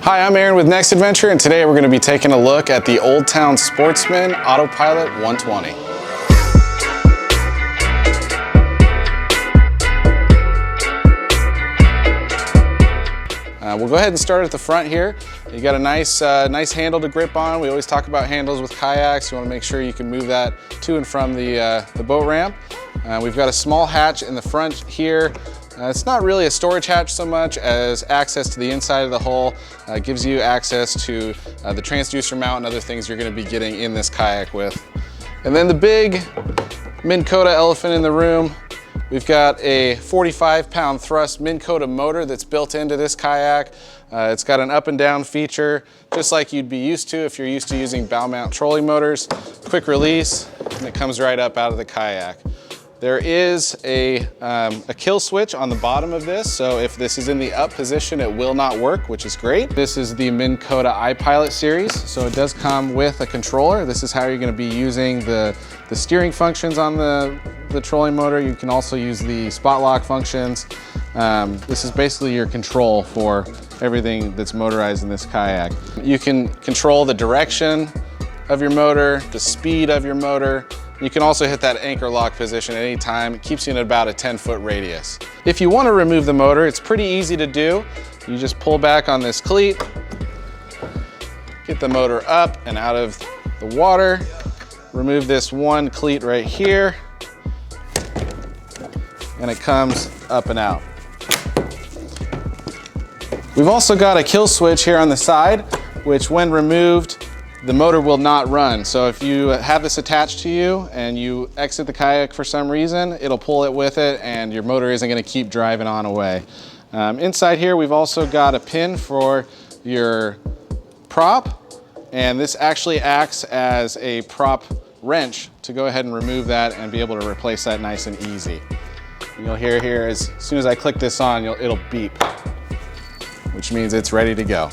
Hi, I'm Aaron with Next Adventure, and today we're going to be taking a look at the Old Town Sportsman Autopilot 120. We'll go ahead and start at the front here. You got a nice handle to grip on. We always talk about handles with kayaks. You want to make sure you can move that to and from the boat ramp. We've got a small hatch in the front here. It's not really a storage hatch so much as access to the inside of the hull. It gives you access to the transducer mount and other things you're going to be getting in this kayak with. And then the big Minn Kota elephant in the room. We've got a 45-pound thrust Minn Kota motor that's built into this kayak. It's got an up and down feature, just like you'd be used to if you're used to using bow mount trolling motors. Quick release, and it comes right up out of the kayak. There is a kill switch on the bottom of this, so if this is in the up position, it will not work, which is great. This is the Minn Kota iPilot series, so it does come with a controller. This is how you're going to be using the steering functions on the trolling motor. You can also use the spot lock functions. This is basically your control for everything that's motorized in this kayak. You can control the direction of your motor, the speed of your motor. You can also hit that anchor lock position at any time. It keeps you in about a 10-foot radius. If you want to remove the motor, it's pretty easy to do. You just pull back on this cleat, get the motor up and out of the water, remove this one cleat right here, and it comes up and out. We've also got a kill switch here on the side, which when removed, the motor will not run. So if you have this attached to you and you exit the kayak for some reason, it'll pull it with it and your motor isn't going to keep driving on away. Inside here, we've also got a pin for your prop, and this actually acts as a prop wrench to go ahead and remove that and be able to replace that nice and easy. You'll hear here, as soon as I click this on, it'll beep, which means it's ready to go.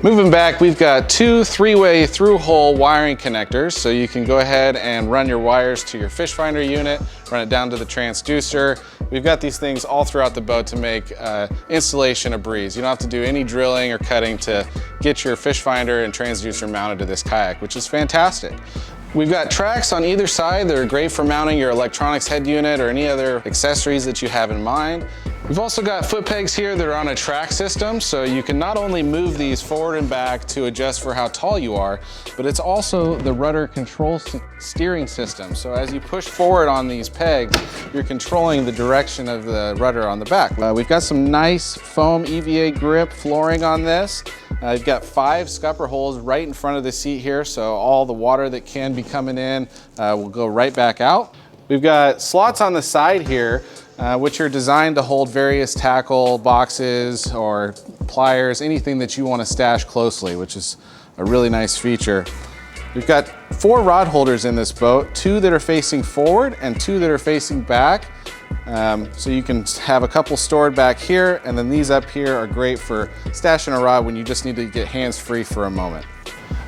Moving back, we've got two 3-way through-hole wiring connectors, so you can go ahead and run your wires to your fish finder unit, run it down to the transducer. We've got these things all throughout the boat to make installation a breeze. You don't have to do any drilling or cutting to get your fish finder and transducer mounted to this kayak, which is fantastic. We've got tracks on either side that are great for mounting your electronics head unit or any other accessories that you have in mind. We've also got foot pegs here that are on a track system, so you can not only move these forward and back to adjust for how tall you are, but it's also the rudder control steering system. So as you push forward on these pegs, you're controlling the direction of the rudder on the back. We've got some nice foam EVA grip flooring on this. You've got 5 scupper holes right in front of the seat here, so all the water that can be coming in will go right back out. We've got slots on the side here, which are designed to hold various tackle boxes or pliers, anything that you want to stash closely, which is a really nice feature. We've got 4 rod holders in this boat, 2 that are facing forward and 2 that are facing back. So you can have a couple stored back here, and then these up here are great for stashing a rod when you just need to get hands free for a moment.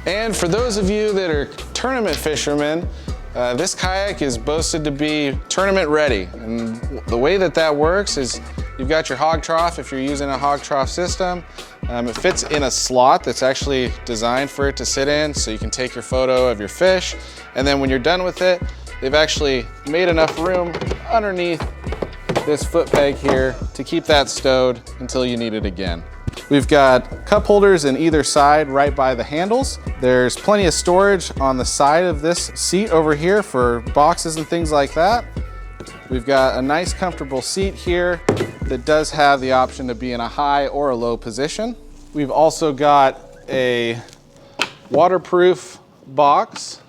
And for those of you that are tournament fishermen, this kayak is boasted to be tournament ready. And the way that works is you've got your hog trough if you're using a hog trough system. It fits in a slot that's actually designed for it to sit in, so you can take your photo of your fish. And then when you're done with it, they've actually made enough room underneath this foot peg here to keep that stowed until you need it again. We've got cup holders in either side right by the handles. There's plenty of storage on the side of this seat over here for boxes and things like that. We've got a nice comfortable seat here that does have the option to be in a high or a low position. We've also got a waterproof box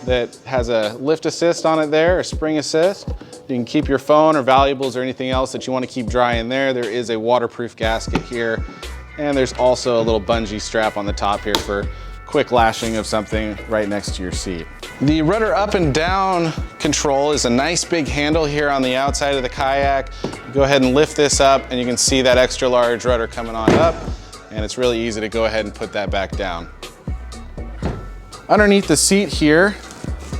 that has a lift assist on it there, a spring assist. You can keep your phone or valuables or anything else that you want to keep dry in there. There is a waterproof gasket here, and there's also a little bungee strap on the top here for quick lashing of something right next to your seat. The rudder up and down control is a nice big handle here on the outside of the kayak. Go ahead and lift this up and you can see that extra large rudder coming on up, and it's really easy to go ahead and put that back down. Underneath the seat here,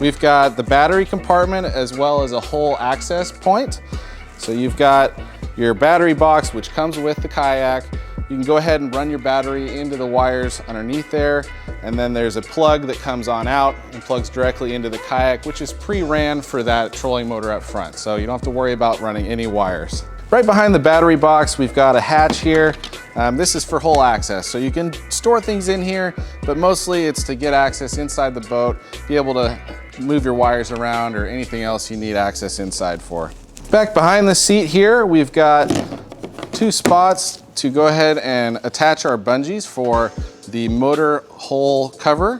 we've got the battery compartment as well as a hole access point. So you've got your battery box, which comes with the kayak. You can go ahead and run your battery into the wires underneath there, and then there's a plug that comes on out and plugs directly into the kayak, which is pre-ran for that trolling motor up front, so you don't have to worry about running any wires. Right behind the battery box, we've got a hatch here. This is for hole access, so you can store things in here, but mostly it's to get access inside the boat, be able to move your wires around or anything else you need access inside for. Back behind the seat here, we've got 2 spots to go ahead and attach our bungees for the motor hole cover.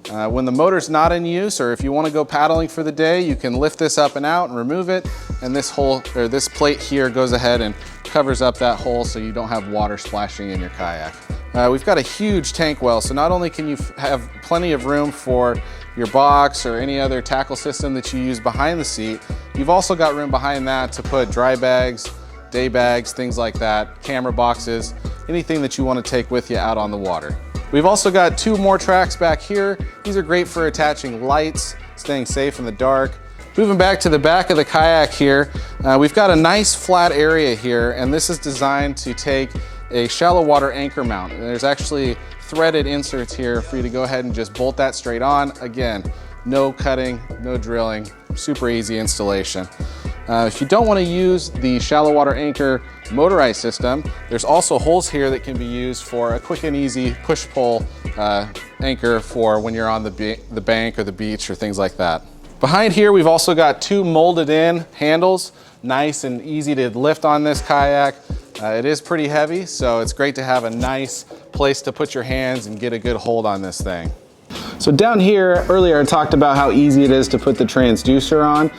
When the motor's not in use, or if you want to go paddling for the day, you can lift this up and out and remove it, and this plate here goes ahead and covers up that hole so you don't have water splashing in your kayak. We've got a huge tank well, so not only can you have plenty of room for your box or any other tackle system that you use behind the seat, you've also got room behind that to put dry bags, day bags, things like that, camera boxes, anything that you want to take with you out on the water. We've also got 2 more tracks back here. These are great for attaching lights, staying safe in the dark. Moving back to the back of the kayak here, we've got a nice flat area here, and this is designed to take a shallow water anchor mount. And there's actually threaded inserts here for you to go ahead and just bolt that straight on. Again, no cutting, no drilling, super easy installation. If you don't want to use the shallow water anchor motorized system, there's also holes here that can be used for a quick and easy push-pull anchor for when you're on the bank or the beach or things like that. Behind here, we've also got 2 molded in handles, nice and easy to lift on this kayak. It is pretty heavy, so it's great to have a nice place to put your hands and get a good hold on this thing. So down here, earlier I talked about how easy it is to put the transducer on.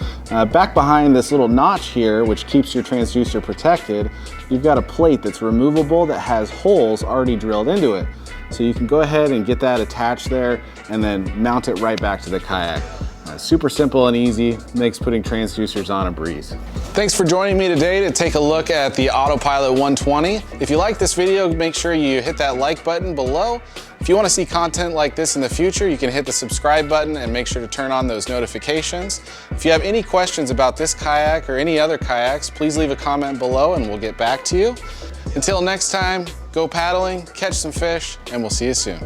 Back behind this little notch here, which keeps your transducer protected, you've got a plate that's removable that has holes already drilled into it. So you can go ahead and get that attached there and then mount it right back to the kayak. Super simple and easy, makes putting transducers on a breeze. Thanks for joining me today to take a look at the Autopilot 120. If you like this video, make sure you hit that like button below. If you want to see content like this in the future, you can hit the subscribe button and make sure to turn on those notifications. If you have any questions about this kayak or any other kayaks, please leave a comment below and we'll get back to you. Until next time, go paddling, catch some fish, and we'll see you soon.